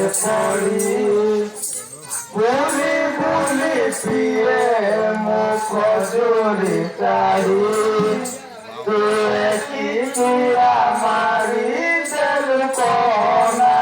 পড়ি বলি বলি পিয়ে মুখ জোরে চাহি তুই কি তুরা মারি চল কোনা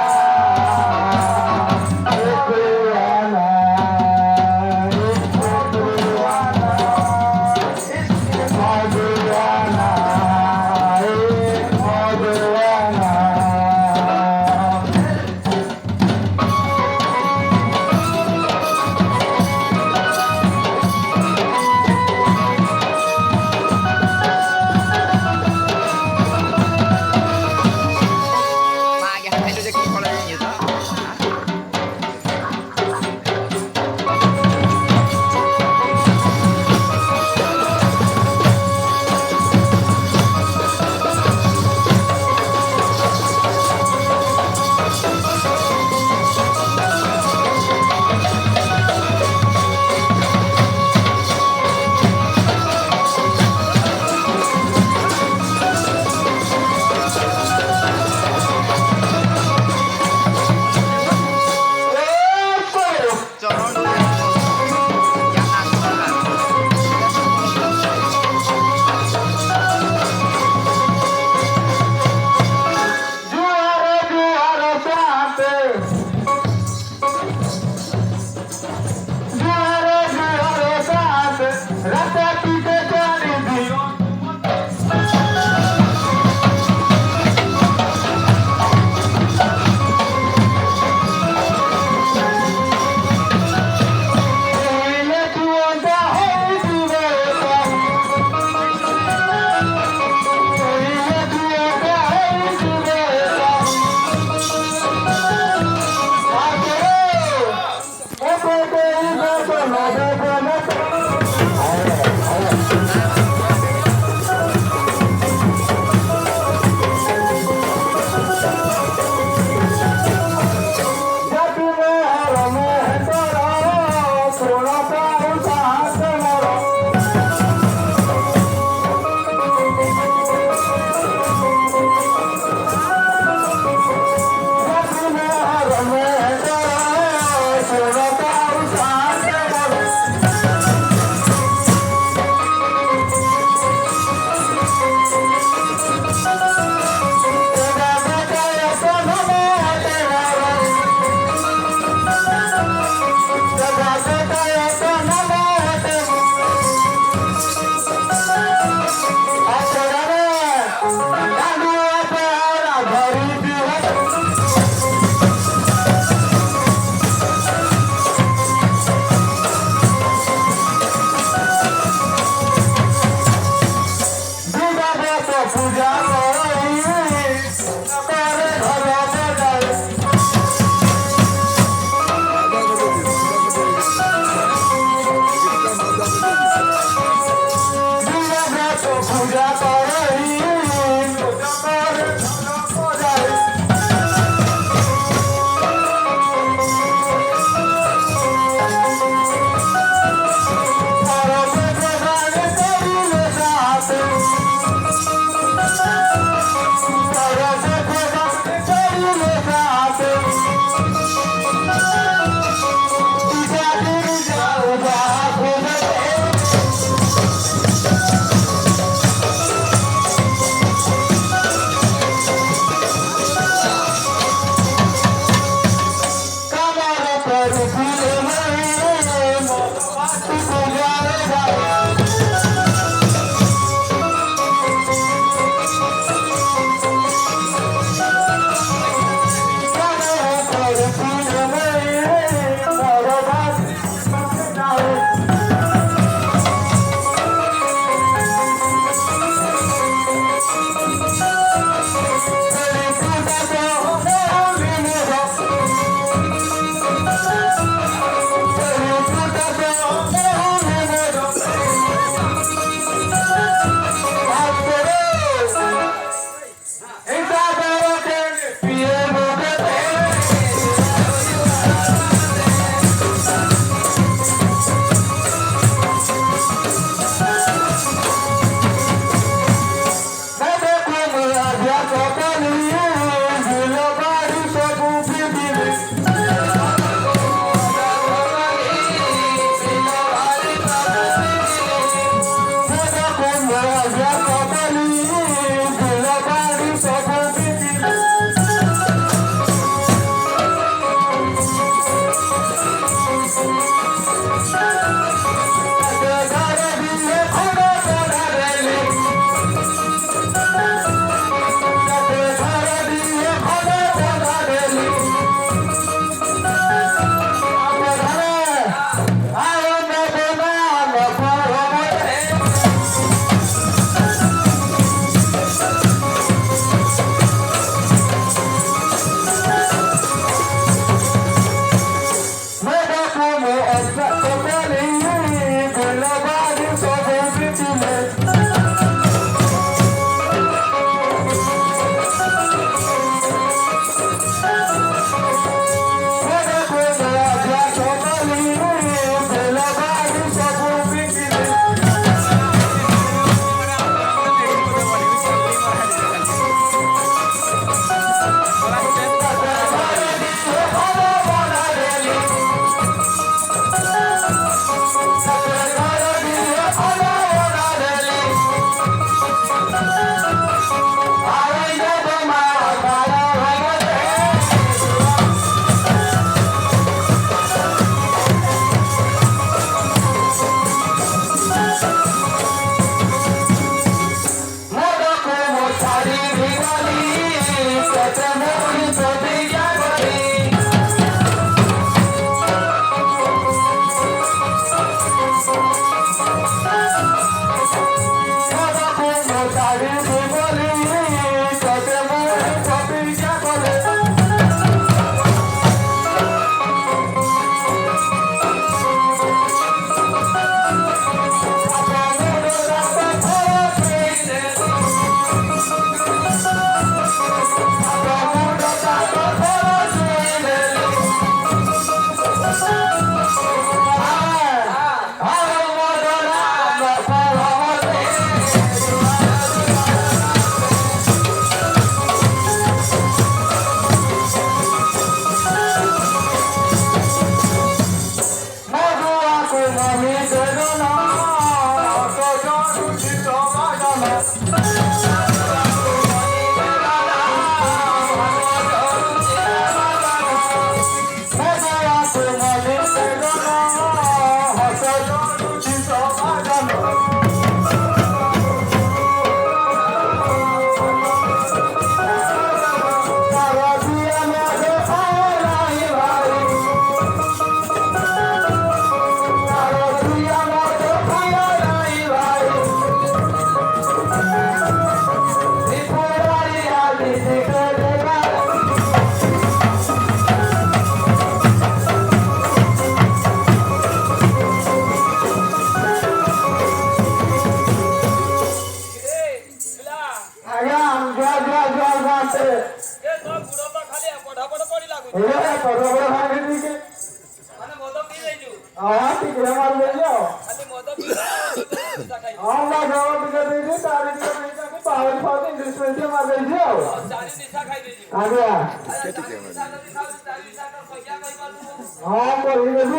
I believe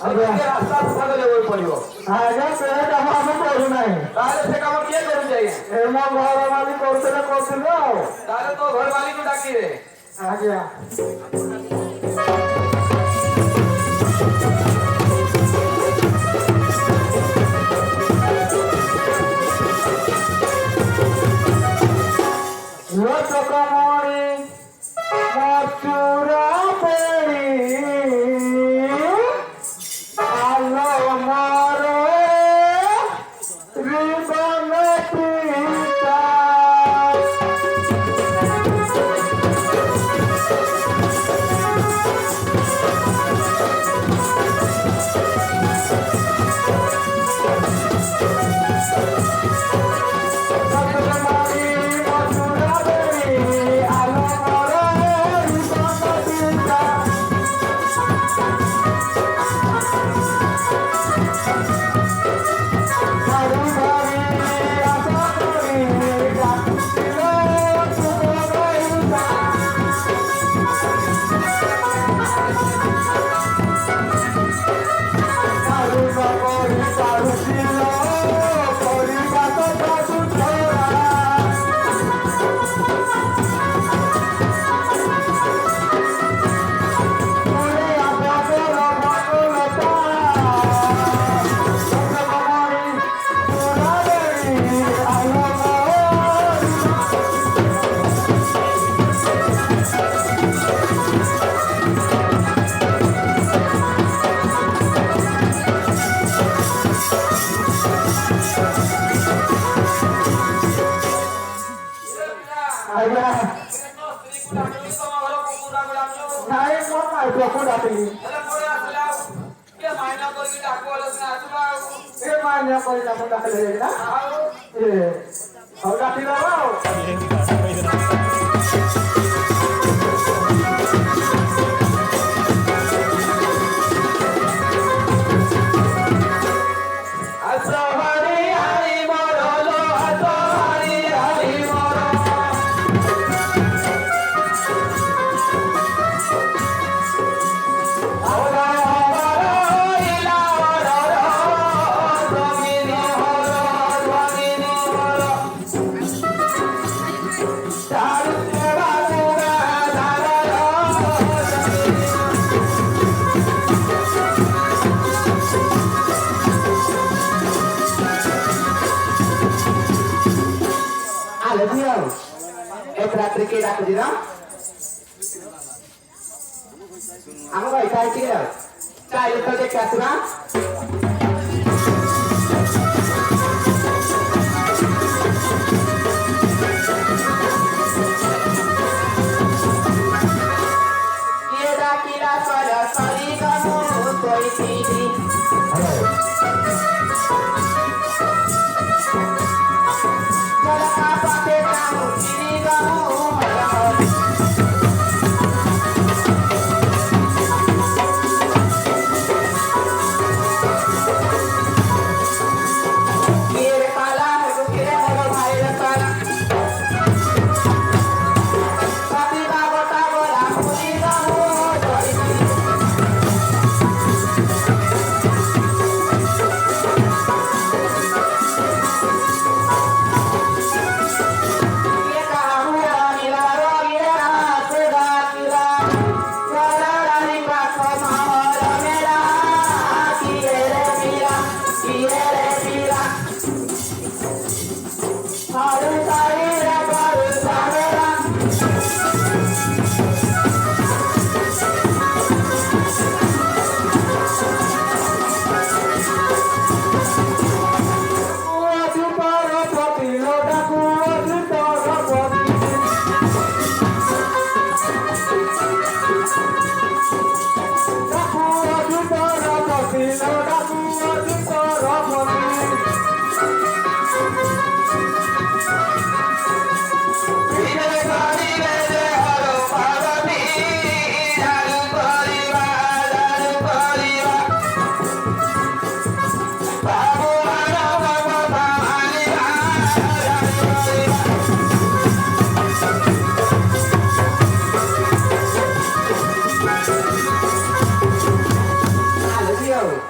রাস্তা কোথায় যাবো পড়িব আগে সে কাম আমি করি নাই তাহলে সে কাম কিଏ କରୁଛି ଆଜ୍ଞା ଏ ମୋ ଘର ମାଲିକ କରୁଥିଲେ ଆଉ ତାହେଲେ ତୋ ଘର ମାଲିକକୁ ଡାକିରେ ଆଜ୍ଞା Lotokomori, Matsura Peri, Alo Maro, Ribanatita.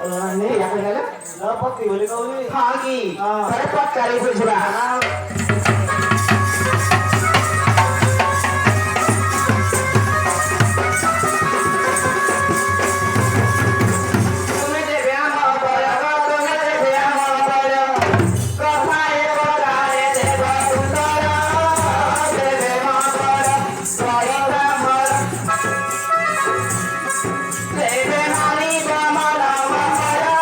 नहीं यार गला लपति बोले कहली हाँ की हाँ। अरे पक करे कुछ बा तुम्हें दे ब्याह हो गया तुम्हें दे ब्याह हो गया कथा ये बताए दे बंदरा दे दे मारा सोईता मरा दे दे नानी बमला मरा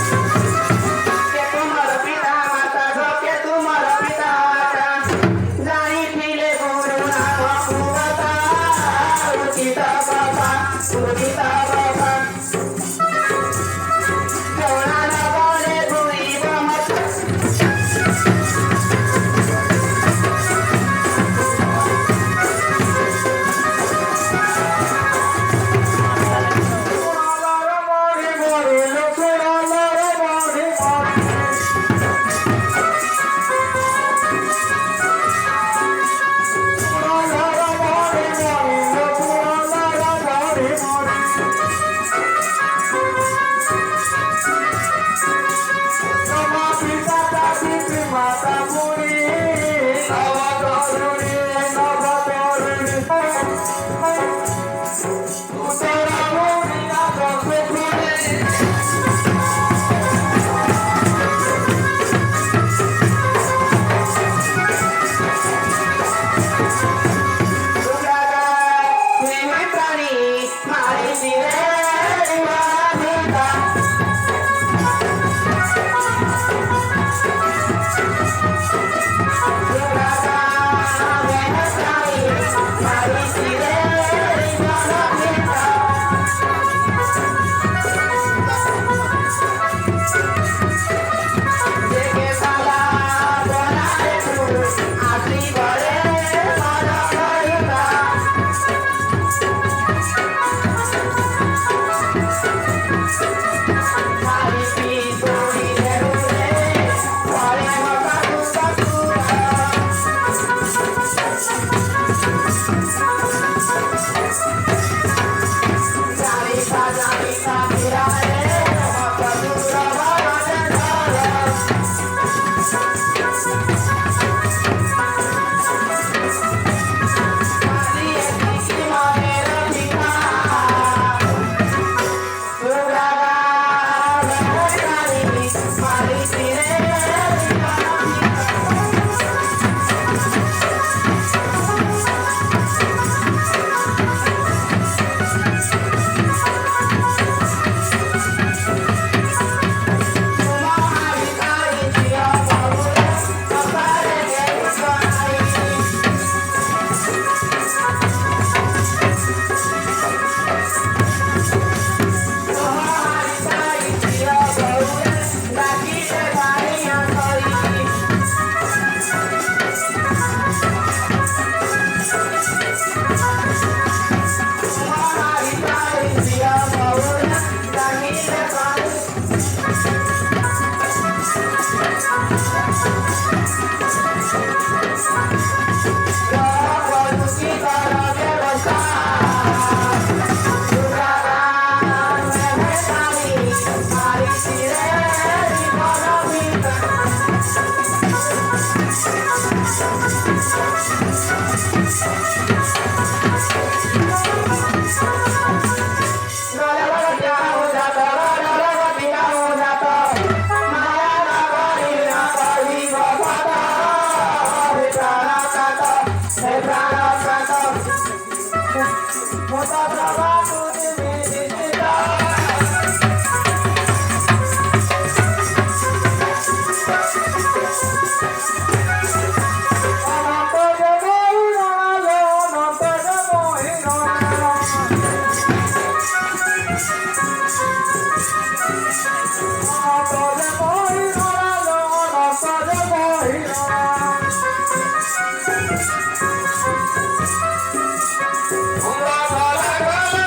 के तुम्हारा पिता माता जो के तुम्हारा पिता माता जानी पीले गुरु ना बाबा उचिता बाबा जोड़ा ना बोले भूई बमत सुनालार मोरी मोरी लो सुनालार मोरी मोरी सुनालार मोरी मोरी लो सुनालार मोरी मोरी नमा पिता दादी माता मुरी नव तरुणी उतरा मुरी ना सुखुनी सुरागा प्रेम प्राणी मारी दिले मारा सुरागा प्रेम प्राणी मारी दिले मारा देखे साला बनाए तू आखरी बड़े मारा करेगा मारी पी तोड़ी रे वाले मका तू जानी सा मेरा रे मका तू रवा मारी की मारे रखा सुरागा बेचारी मारी तेरे तुम्हारी तारी जिया बाबू कपारे के बनाई तुम्हारी तारी जिया बाबू लागी से गाड़ियां खड़ी तुम्हारी तारी जिया बाबू लागी से गाड़ी की तरह व्यवस्था सुरागा बेचारी मारी तेरे बना मोटा trabajo de mi vida Hola, hola, hola.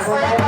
Thank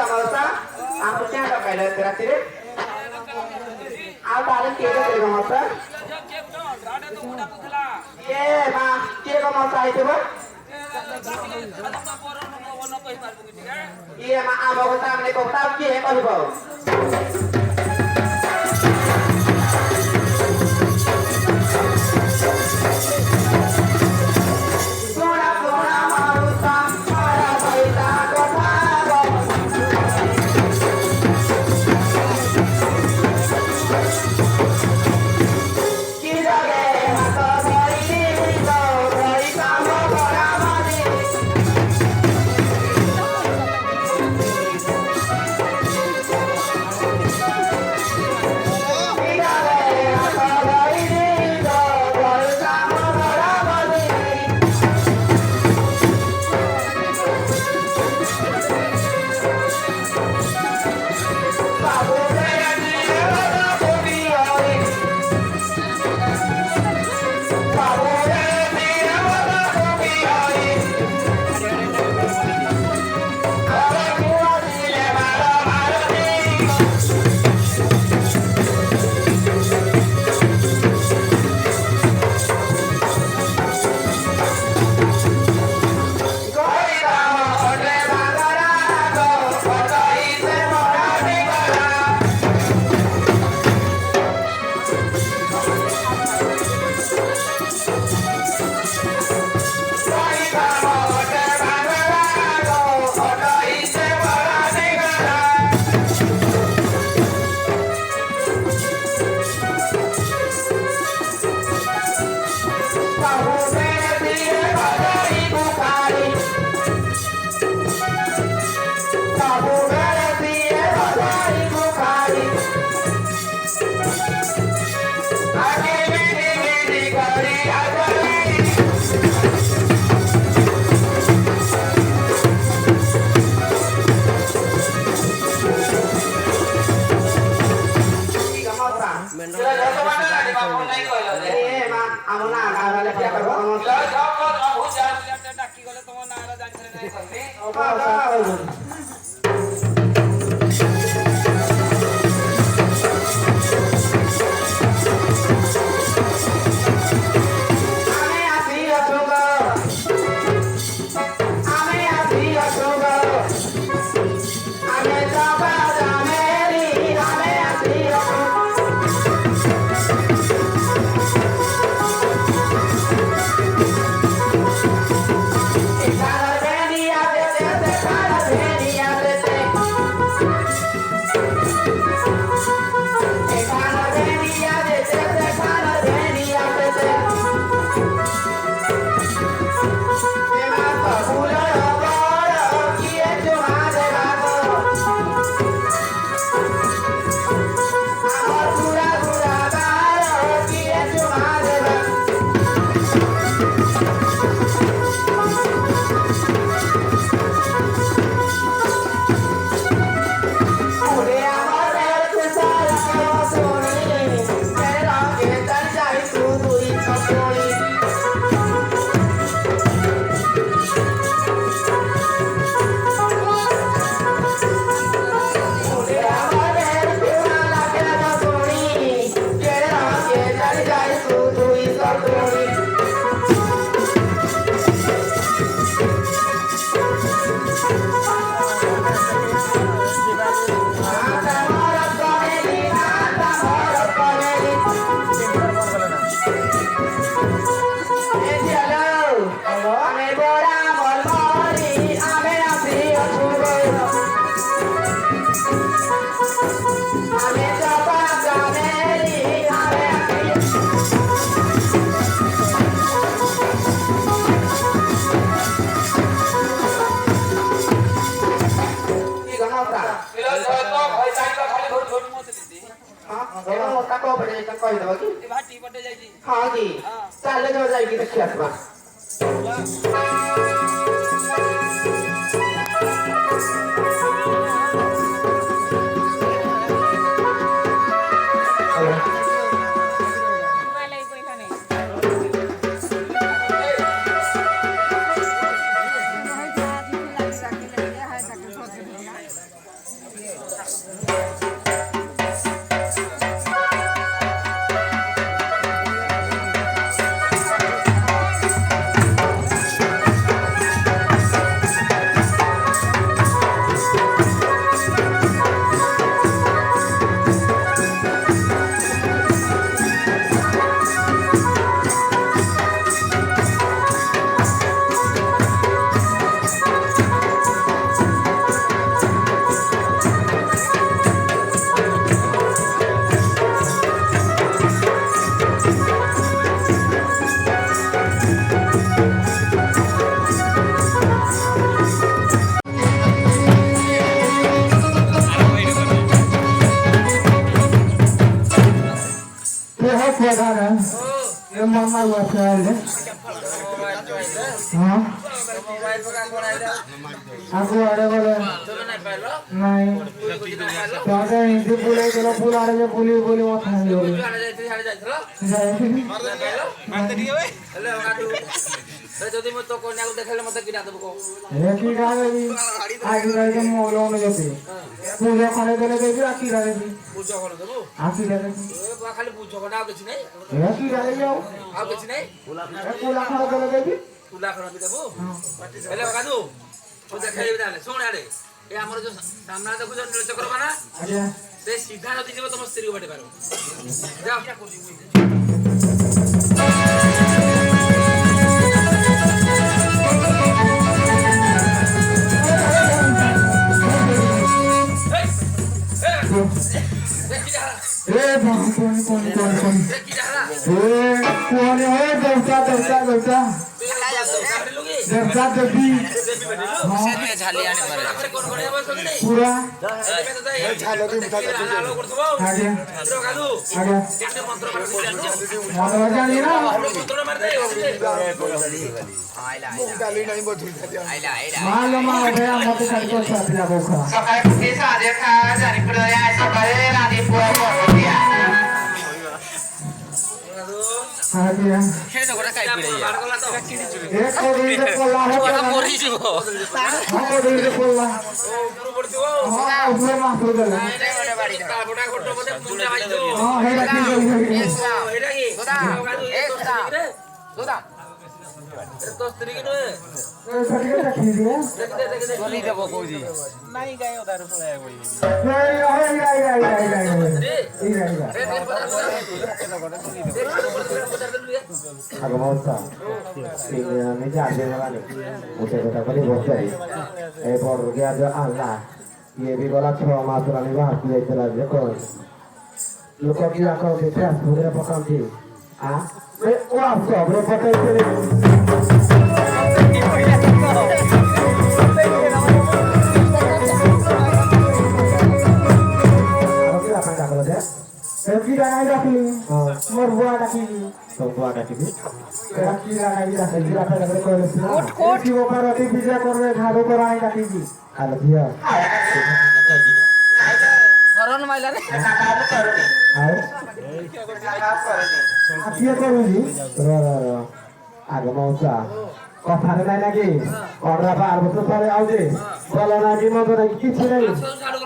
ମାଉସା ଆମକୁ କିଆଁ ଡକାଇଲ ଏତେ ରାତିରେ ଆଉ ତାହେଲେ କିଏ ଡକେଇବ ମାଉସା ଏ ମା କିଏ କଣ ମାଉସା ହେଇଥିବ ଇଏ ମା ଆମ କଥା ଆମେ କଥା ଆଉ କିଏ କହିବ ଶୁଣା ଶୁଣା ମାଉସା ମାରା ସଇତା କଥା କି ଜାଗେ ହାତ ଧରି ଧରି କାମ କରା ମାରି କହିଦବ କି ଭାଟି ପଟେ ଯାଇଛି ହଁ କି ଚାଲେ ଯୋଉ ଯାଇକି ଦେଖି ଆସିବା ये है पौधा है ये मामा हुआ है हाँ आपको आड़े बोले नहीं तो आगे हिंदी बोले चलो पुल आड़े जो पुली बोली वो था ही बोली যদি মই তো কন্যাকে দেখালে মতে কিনা দেব কো ये की गावे भी आगे गावे के मोलो में जाते पूजा खाने देने के भी आकी गावे भी পূজা করে দেব आकी गावे भी এ বা খালি পূজা করে আর কিছু নাই ये की गावे जाओ আর কিছু নাই पूला खाने देने के भी তুলা করে দেব হেলে কাদু ও দেখাই বিদালে শুন আরে এ আমার যে সামনে দেখুছ নীলচক্র বানা अच्छा সে সিধা নদী যাব তোমার স্ত্রী বাটে পারো যাও ए कौन দেখি যারা ए कौन है देवता देवता देवता देवता देवी पूरा आगे आगे मनोरंजन नहीं ना मालूम है भैया मत खाली को साथ लागो खा সকালে ফুটি সাজে খা জানি পড়ে যায় সকালে রাতে পুয়া পড়িয়া आगे एक कोड़ी से कोला है हमको कोड़ी से कोला हां ऊपर माफ कर दे हां है रखी गई তো স্ত্রী কি নয় है सटिके रखी दिए বলি দেব কৌজি नहीं Agamautta ini jadi mana muda kita beli bocor baru dia ada Allah ये भी बोला छह मास रानी बात ले चला देखो लोग क्या करो कि क्या पूरे पकाम थी हाँ वो आप सब रे पकाई चले Kira aja kali, merbuat kali, merbuat kali. Kira aja kali, kira aja kali kalau sih. Kot. Kau kalau di bisa korban haru korai kali. Kalau dia. করন মাইলারে Ayo. Apa korban? Agak mau sah. কথা নাই নাকি ওরা বার বছর পরে আউছে বলা নাকি মতো নাকি কিছু নাই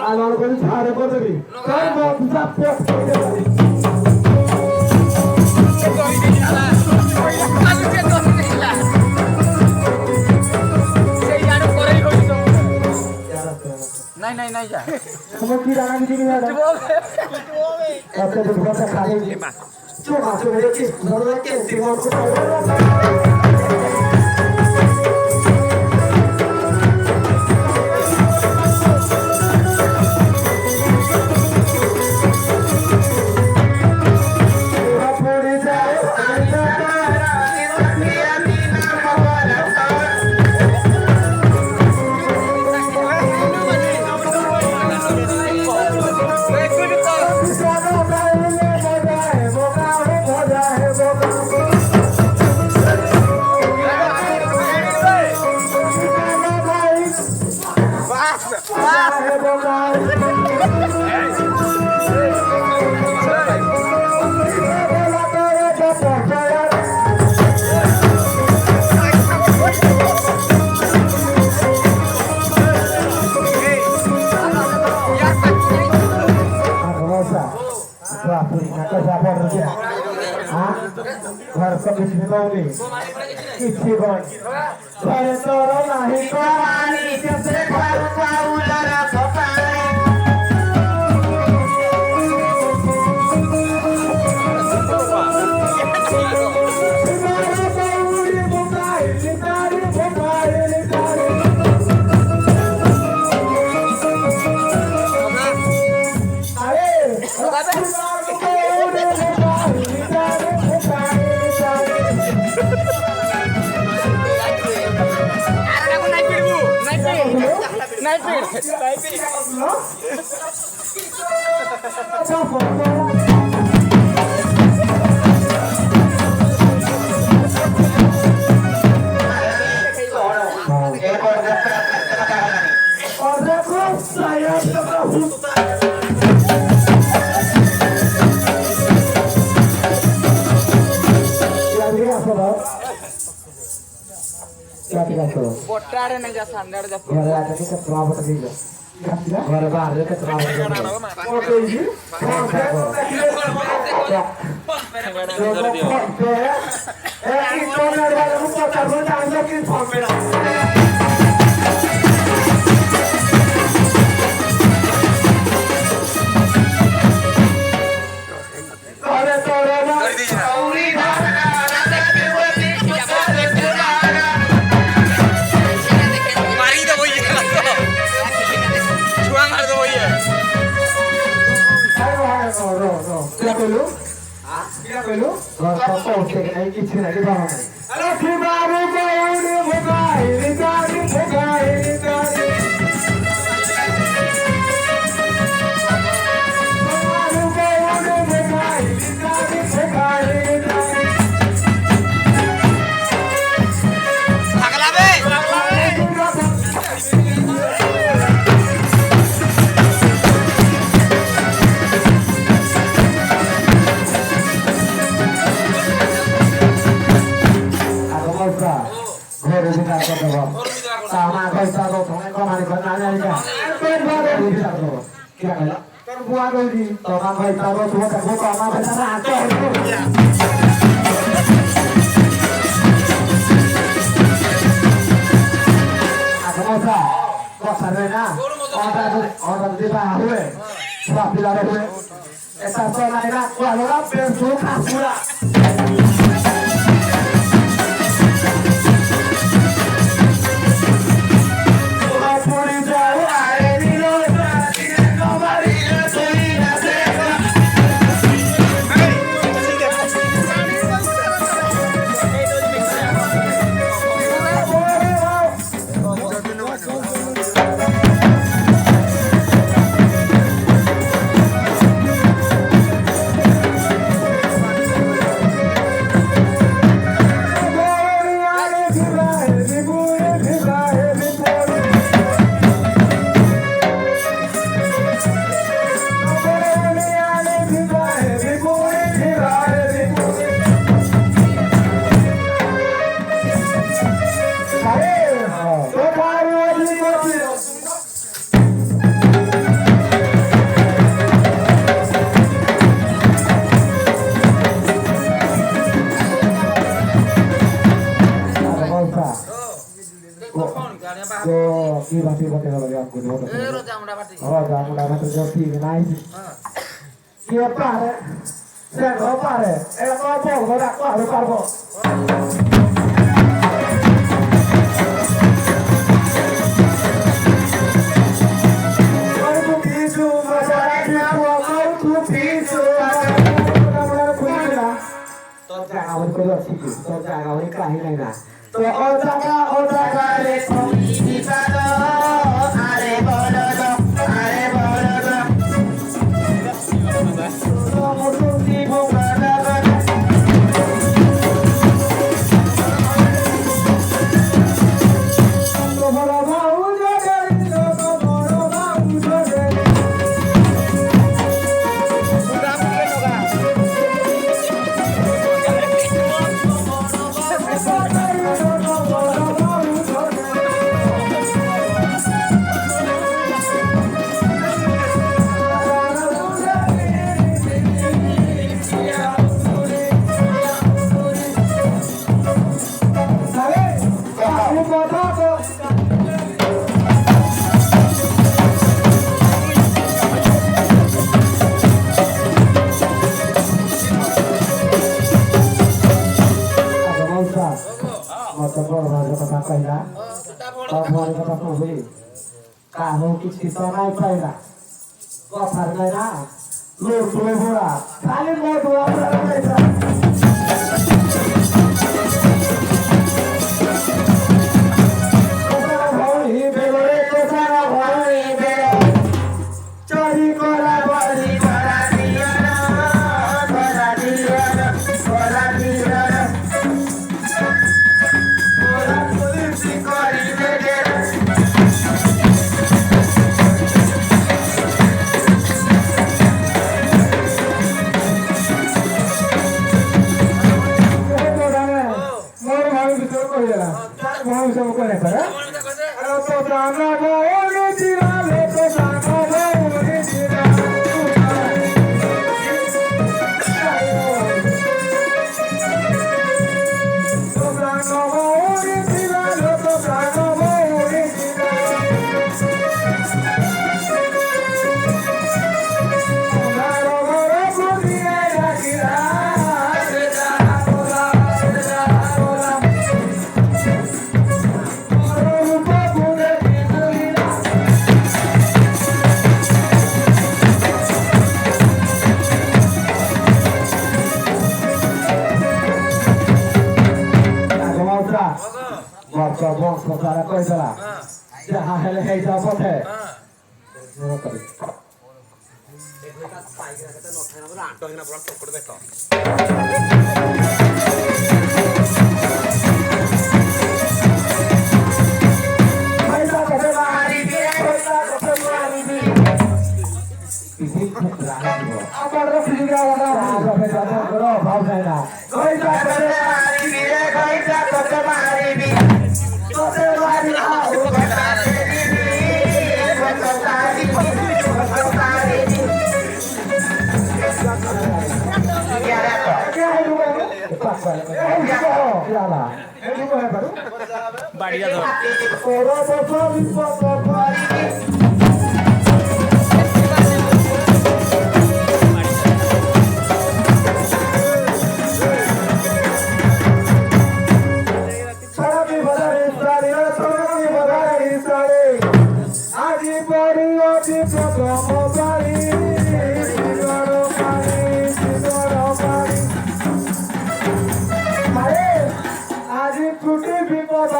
আমার করে ছাড়ে করে দিবি তাই মত সাপোর্ট করে দিবি নাই নাই নাই যা তুমি কি জানা দিবি না আচ্ছা তো কথা খালি চোখা চোখে কি ধরে কি জীবন কো Yeah. हाँ घर पर कुछ भी कहूँगी किसी को घरे तोरो नहीं Kawani kese kwaru kwaulara kopai. Botare nengga sandar dah. घर आके के केतना बट दिलो घर बाहर के केतना बट दिलो ओके जी ए की कोनर वाला मुझको कर दो कि फॉर्म में अरे तोरे ना औरी धारा देखते हुए मारी तो वही है छुआ मार तो वही है क्या बोलूं क्या बोलूं घर पर पहुंचे कि नहीं किसी नहीं बाहर नहीं अरे फिबारू बोलने भगाई निकाली भगाई निकाली फिबारू बोलने भगाई निकाली भगाई निकाली अगला बे घरे बिना कर दो सामा पैसा दो तुम्हें कमाने को ना जाएगा पेट भर दो बिना कर दो क्या कहला कर बुआ दो जी तो ना पैसा दो तुम्हें को कमा पैसा ना आते हो cosa buena otra tipa huye papi la huye esta zona era cuando la persona pura Yo tiba-tiba kita lagi aku dulu. roja muda bati Roja muda bati yo tiba naik. Kia pare, saya kau pare, kau pol, kau dak kau harus parbo. Kau tu pisu, masalah dia kau tu pisu. Mudah-mudahan kau tidak. Kau jangan awal kau sikit, kau jangan awal kahin lagi. तो ओटागा रे कोई सालो अरे बोलो तो मुर्गी भोगाला तो बड़ा भाऊ जगे तो बड़ा भाऊ जगे पूरा पूरे होगा କହିଲା ତା ଭଉଣୀ ତ ଭଉଣୀ କଥା କହୁଛି କାହୁ କିଛି ତ ନାଇଁ ପାଇଲା କଥାରେ ନାଇଁ ନା ଲୋକ ଭୋଳା ଖାଲି ମୋ ଦୁଆ ଭଉଣୀ ବେଳରେ କୋଷାର ଭଉଣୀ ବେଳ ଚୋରି କରା ବଳି କରା ଦିଅର କରା ଦିଅର କରା ଦିଅର କରା ପୋଲିସ କରିବେ ମୋର ଭାଇ ଭିତରେ କହିଦେଲା ଭଉଣୀ ସବୁ କହିଲେ ପରା ଭଉଣୀ କଥା କହିଦେ ତ ପ୍ରାଣ ଭଉଣୀ ଥିଲା ଲୋକ ପ୍ରାଣ ଭଉଣୀ ଥିଲା ପ୍ରାଣ ଭଉଣୀ ଥିଲା ଲୋକ ପ୍ରାଣ ଭଉଣୀ ଥିଲା ଘର ଘରକୁ ଦିଏ ଡାକିଲା ସେ ଯାହା ବୋଲା ସେ ଯାହା ବୋଲା ମୋର ରୂପ ଗୁଣେ ବିନ୍ଦୁଳିଲା ରାଜମଉସା ବର୍ଷ ବଂଶ ସାରା କହିଦେଲା ଯାହା ହେଲେ ହେଇଯାଉ ପଥେ କରି আজি ছুটি বিপদ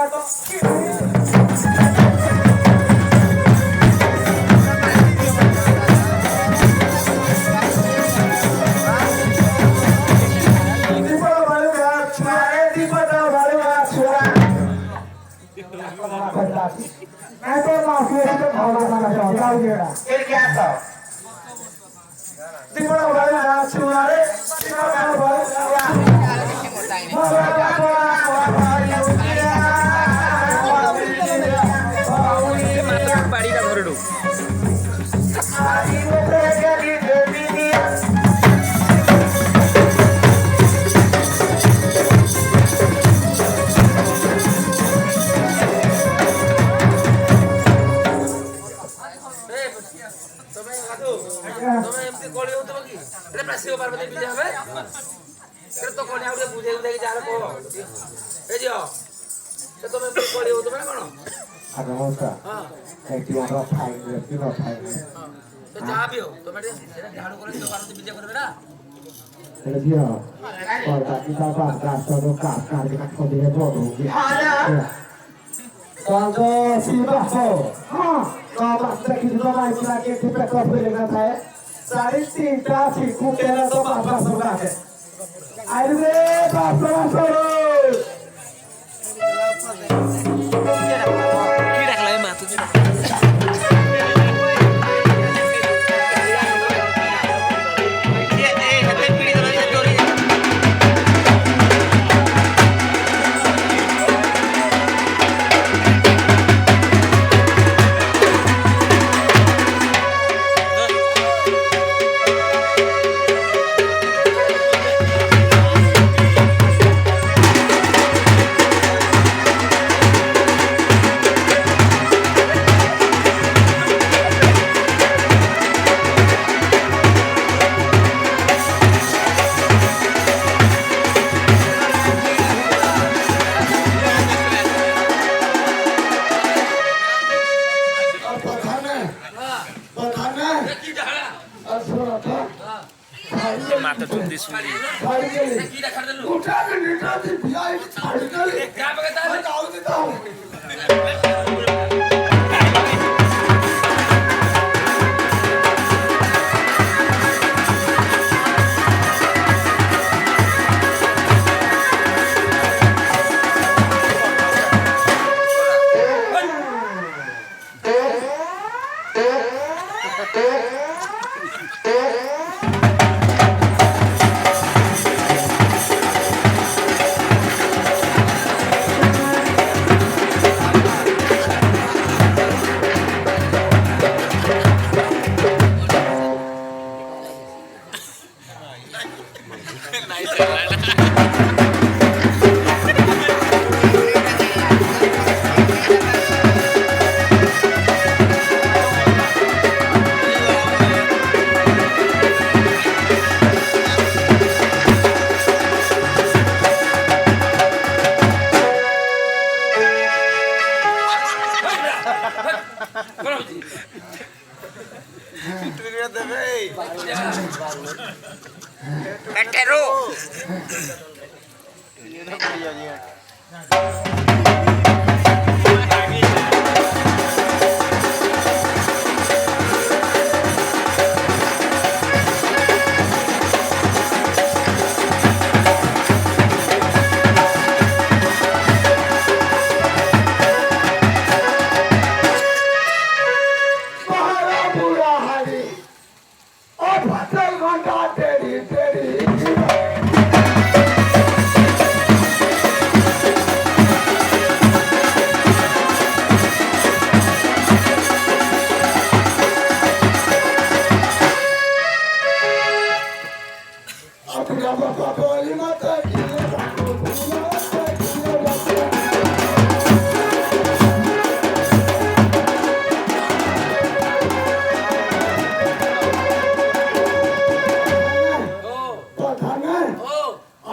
ବାଡ଼ିଟା ଧରଡୁ ତମେ ଏମିତି କଳି ହଉଥିବ କି ଏଟା ପୁରା ଶିବ ପାର୍ବତୀ ବିଜୟ হবে ଏଟା ତ କଳି ଆଉ ଟିକେ ବୁଝେଇ ବୁଝେଇକି ଯାହାର କହ ଏ ଝିଅ ସେ ତମେ ଏମିତି କଳି ହଉଥିବ ନା କଣ ଆଗମଉସା ଏଠି ଆମର ଫାଇନ ଅଛି ନ ଫାଇନ ସେ ଯାହା ବି ହଉ ତମେ ଟିକେ ସେଟା ଝାଡୁ করে ଶିବ ପାର୍ବତୀ ବିଜୟ করবে না ele dia olha aqui tá gastando carro de cachoeira todo quando se passou तो बच्चे की जो माइक लगा के पे कॉपी लगाता है 3:30 5 तेरा तो पास होगा है अरे पास কি রাখলা এই মা তুই প্রধানে কি ডালা আসরা মাথা চুন্দি শুনি ছাড়ি গেলি কি দেখা দিল উঠা নিটা দি বিয়াই ছাড়ি গেলি কা বগে তাহলে দাও দি দাও এটেরো बहरा बुरा हरी ओ फसल घंटा तेरी तेरी अपना बाबा बोली माता की बाबू बोला माता की बाबू ও प्रधाने ও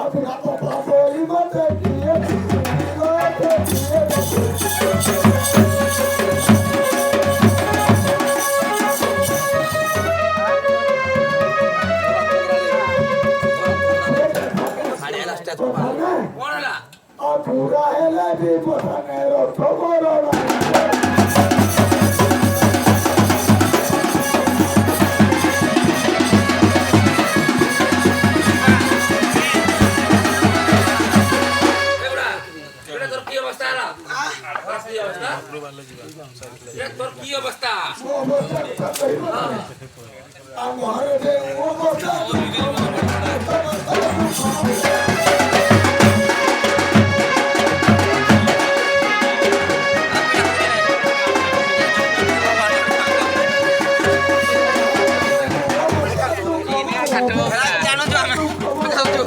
अपना बाबा बोली माता की बाबू प्रधाने কোনলা अधूरा है ले प्रधाने रखो करोना এবড়া এটা তোর কি অবস্থা আলা কি অবস্থা এটা তোর কি অবস্থা हमारे दे वो बता জানো তো আমি যাও তো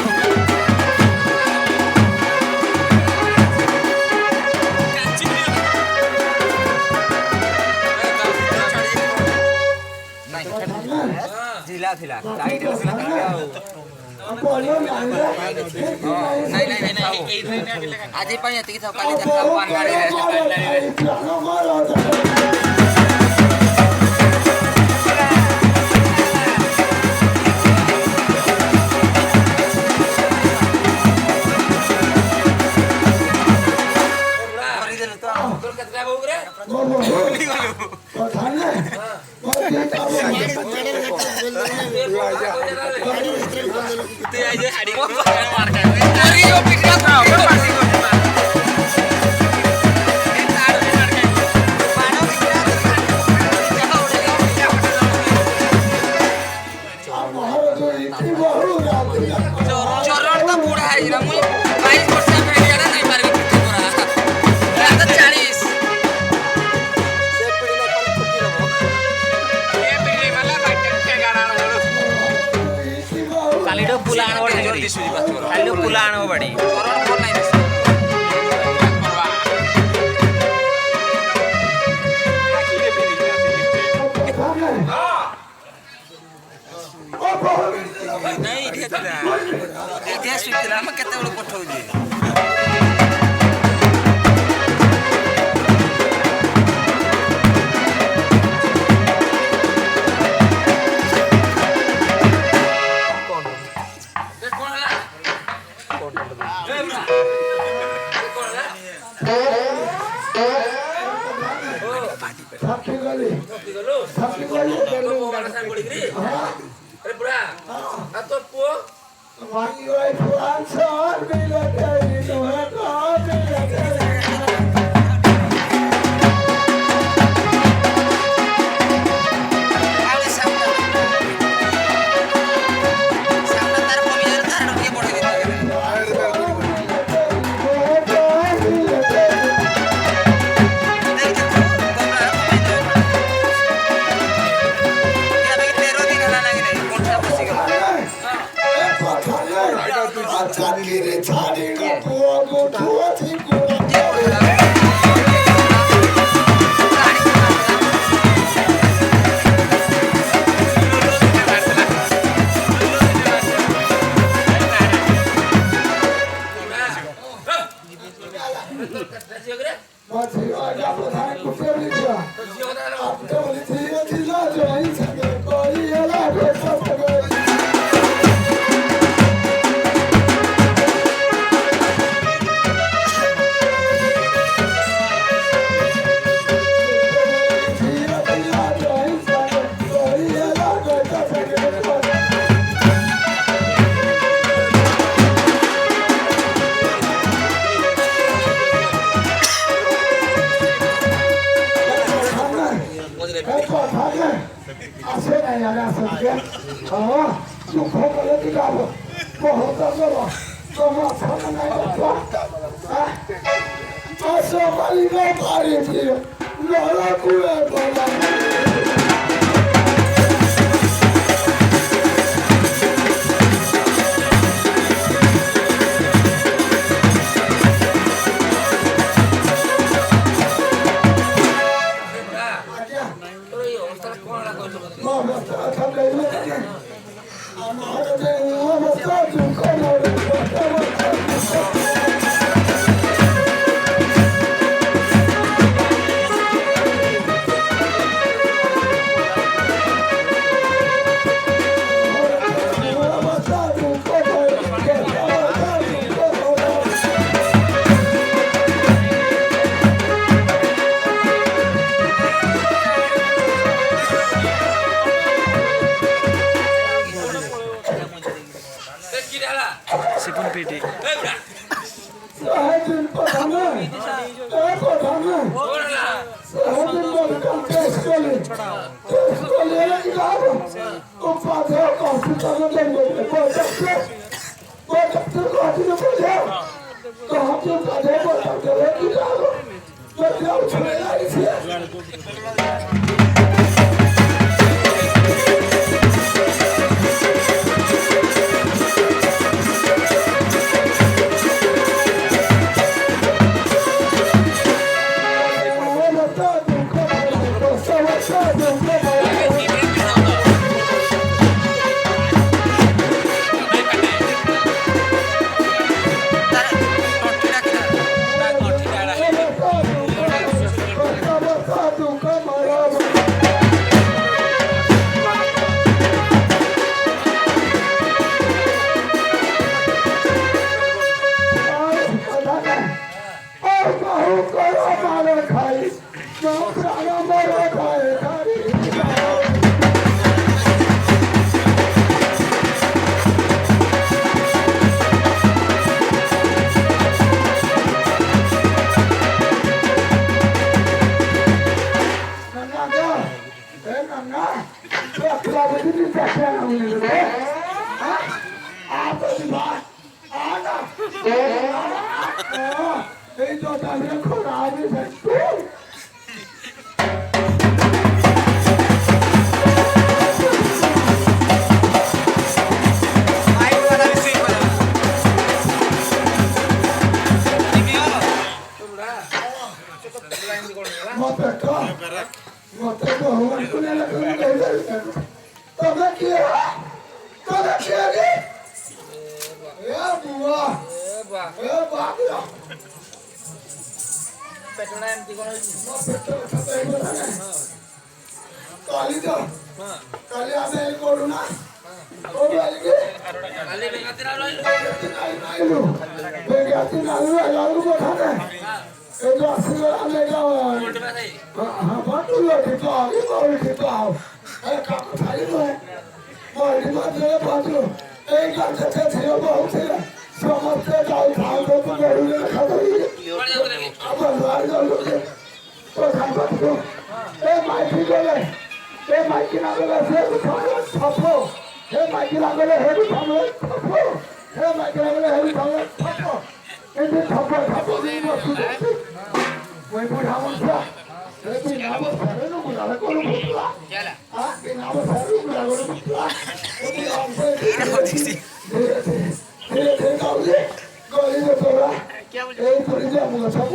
ঢিলা ଥିଲା টাইট ଥିଲା बोलो ना ନାଇଁ ନାଇଁ ନାଇଁ ଆଜି ପାଇଁ ଏତିକି ଥାଉ କାଲି ଦେଖା ପାନ ଗାଡିରେ এবড়া তোর কেতরা বউ রে प्रधाने তুই আই যে হাড়ি মার খাবে আরে ও পিকলা থাও পার্টি করতে না এই তার মার খাবে বাড়ো পিকলা हमारे जो इतनी बहु रात्रि ଚରଣ ତ ବୁଢା ହେଇଯିବା ମୁଇଁ 22 ବର୍ଷ ଭେଡିଆଟା ନେଇ ପାରିବି କିଛି କରା ଏହା ତ 40 ଏ ପିଢି ବାଲା ବାଟେ ଗାଡା ଆଣବ इतनी बहु କାଲିଠୁ ପୁଲା ଆଣବ ଜଲ୍ଦି ଦିଶୁଛି ପାଛ କାଲିଠୁ ପୁଲା ଆଣବ ବାଡି ଚରଣ ଭଲ ନାହିଁ ଦିଶୁ प्रधाने ओ बहु ନାଇଁ ଏଠି ଥିଲା ଏଠି ଆସିଥିଲା ଆମେ କେତେବେଳେ ପଠଉଛି ସାଙ୍ଗେ ପଡ଼ିକିରି ଆରେ ବୁଢ଼ା ଆଉ ତୋ ପୁଅ Hey, মাঝে বাজলো এই গাছটা ছিল বহু ছিল সমস্ত যাও খাও তো গরুরে খাবি আবার বার গেল প্রধান বাক্য এই মাইকি গেলে এই মাইকি না গেলে সে উঠাবে থাপো হে মাইকি না গেলে হে উঠাবে থাপো হে মাইকি না গেলে হে উঠাবে থাপো এই যে থাপো থাপো দিয়ে বসে ওই বুড়া মনসা এই নাম সারে নো বুড়া করে বুঝলা এই নাম সারে বুড়া করে বুঝলা এই অংশে ধীরে ধীরে গাউলে গলিতে তোরা এই পরিচয় আমরা সব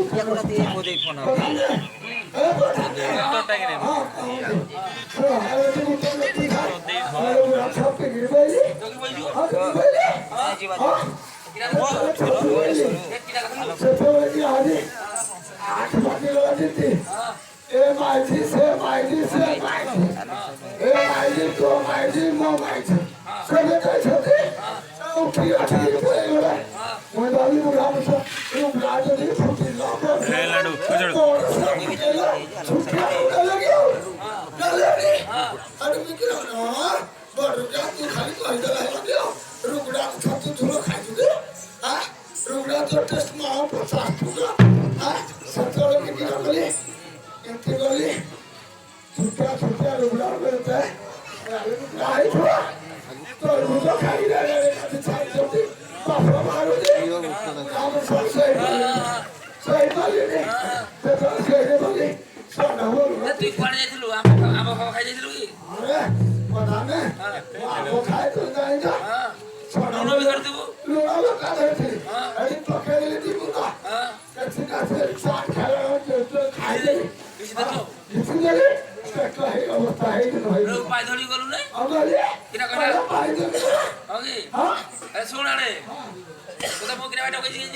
তুই কুଆଡେ ଯାଇଥିଲୁ ଆମ ଖାଇ ଯାଇଥିଲୁ କି ଲୁଣ ବି ଧରିଥିବୁ ପାଇ ଧରି ଗଲୁ ନାଇଁ କିନା କହିଲା ଶୁଣ ଆଡେ ତୋତେ ମୁଁ କିନା ଡକେଇ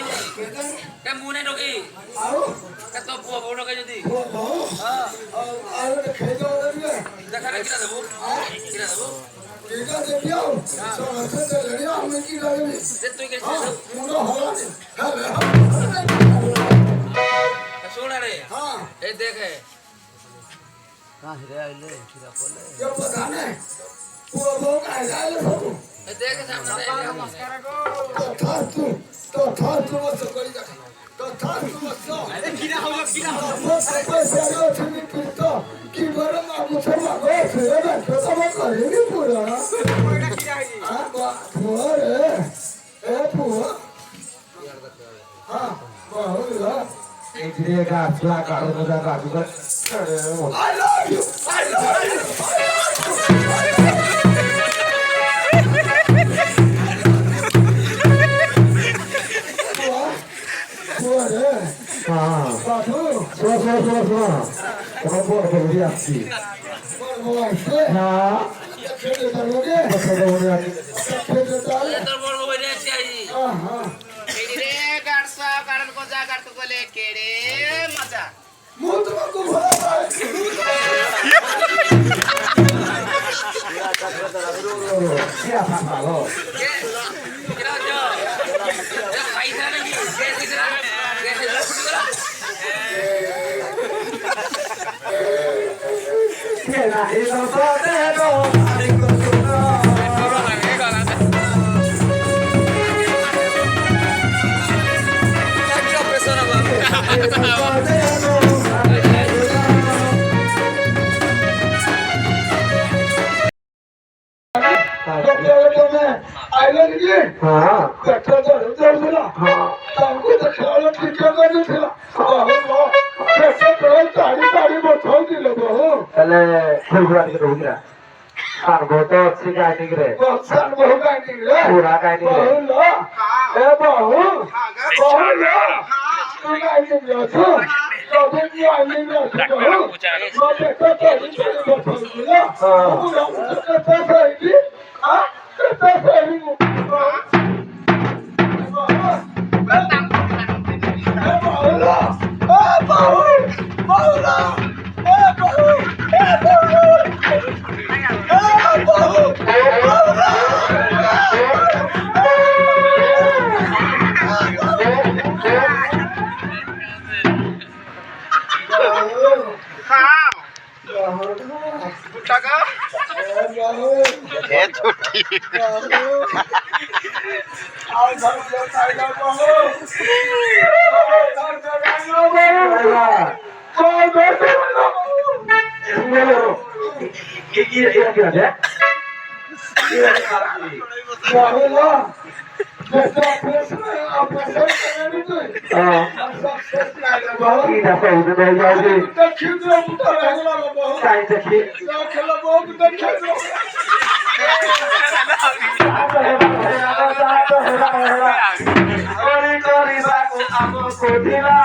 କେ ମୁଁ ନାଇଁ ଡକେଇ ତୋ ପୁଅ ବୋଉ ଡକେଇ ଯଦି দেখা কিনা দেবো কিনা দেবো শোন রে এই দেখে দেখে সামনে छुट्टी ଆଉ ଧର ଖାଇଲା ବହୁ କରିବାକୁ ଆମକୁ ଦିଲା